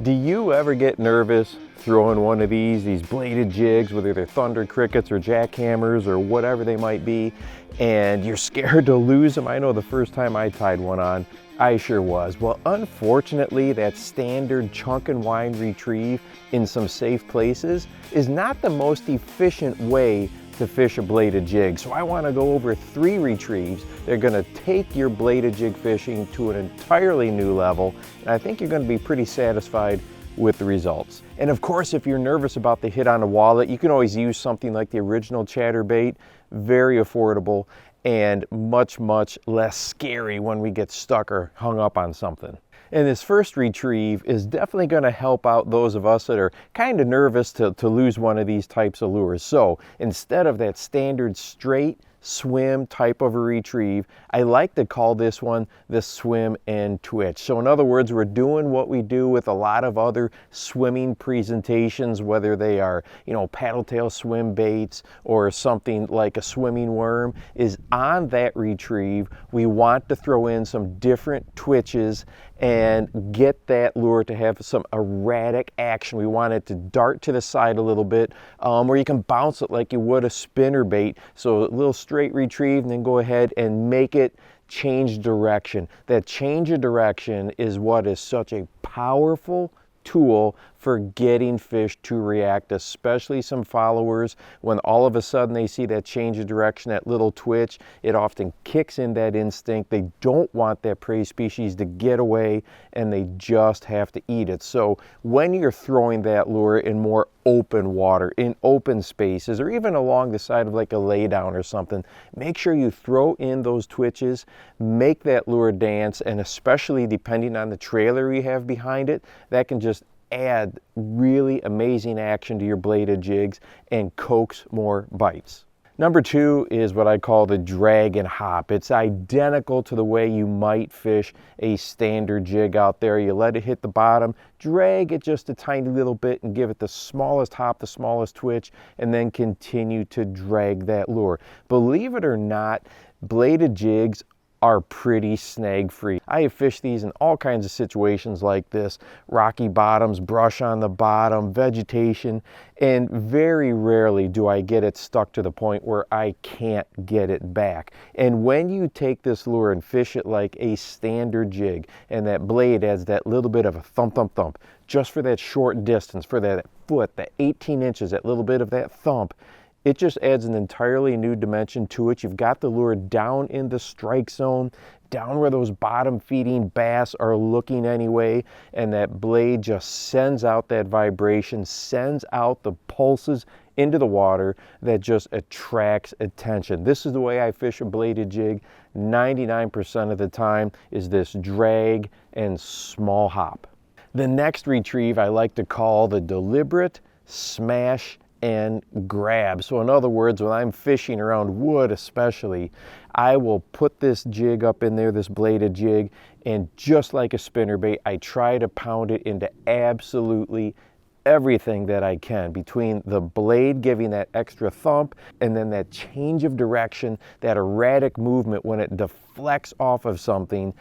Do you ever get nervous throwing one of these bladed jigs, whether they're thunder crickets or jackhammers or whatever they might be, and you're scared to lose them? I know the first time I tied one on, I sure was. Well, unfortunately, that standard chunk and wind retrieve in some safe places is not the most efficient way to fish a bladed jig. So I want to go over 3 retrieves. They're going to take your bladed jig fishing to an entirely new level, and I think you're going to be pretty satisfied with the results. And of course, if you're nervous about the hit on a wallet, you can always use something like the original Chatterbait. Very affordable and much less scary when we get stuck or hung up on something. And this first retrieve is definitely going to help out those of us that are kind of nervous to lose one of these types of lures. So instead of that standard straight swim type of a retrieve, I like to call this one the swim and twitch. So in other words, we're doing what we do with a lot of other swimming presentations, whether they are, paddle tail swim baits or something like a swimming worm. Is on that retrieve, we want to throw in some different twitches and get that lure to have some erratic action. We want it to dart to the side a little bit, where you can bounce it like you would a spinner bait. So a little straight retrieve, and then go ahead and make it change direction. That change of direction is what is such a powerful tool for getting fish to react, especially some followers. When all of a sudden they see that change of direction, that little twitch, it often kicks in that instinct. They don't want that prey species to get away, and they just have to eat it. So when you're throwing that lure in more open water, in open spaces, or even along the side of like a laydown or something, make sure you throw in those twitches, make that lure dance, and especially depending on the trailer you have behind it, that can just add really amazing action to your bladed jigs and coax more bites. Number 2 is what I call the drag and hop. It's identical to the way you might fish a standard jig out there. You let it hit the bottom, drag it just a tiny little bit and give it the smallest hop, the smallest twitch, and then continue to drag that lure. Believe it or not, bladed jigs are pretty snag free. I have fished these in all kinds of situations like this: rocky bottoms, brush on the bottom, vegetation, and very rarely do I get it stuck to the point where I can't get it back. And when you take this lure and fish it like a standard jig, and that blade adds that little bit of a thump just for that short distance, for that foot, that 18 inches, that little bit of that thump, it just adds an entirely new dimension to it. You've got the lure down in the strike zone, down where those bottom feeding bass are looking anyway, and that blade just sends out that vibration, sends out the pulses into the water that just attracts attention. This is the way I fish a bladed jig 99% of the time, is this drag and small hop. The next retrieve I like to call the deliberate smash and grab. So in other words, when I'm fishing around wood especially, I will put this jig up in there, this bladed jig, and just like a spinnerbait, I try to pound it into absolutely everything that I can, between the blade giving that extra thump and then that change of direction, that erratic movement when it deflects off of something.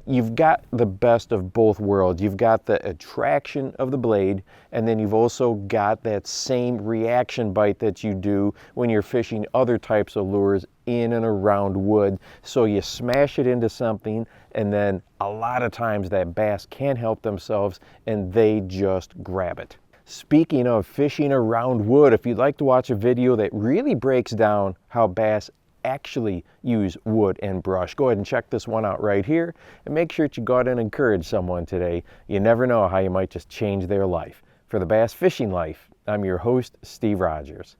You've got the best of both worlds. You've got the attraction of the blade, and then you've also got that same reaction bite that you do when you're fishing other types of lures in and around wood. So you smash it into something, and then a lot of times that bass can't help themselves and they just grab it. Speaking of fishing around wood, if you'd like to watch a video that really breaks down how bass actually use wood and brush, go ahead and check this one out right here, and make sure that you go out and encourage someone today. You never know how you might just change their life. For the Bass Fishing Life, I'm your host, Steve Rogers.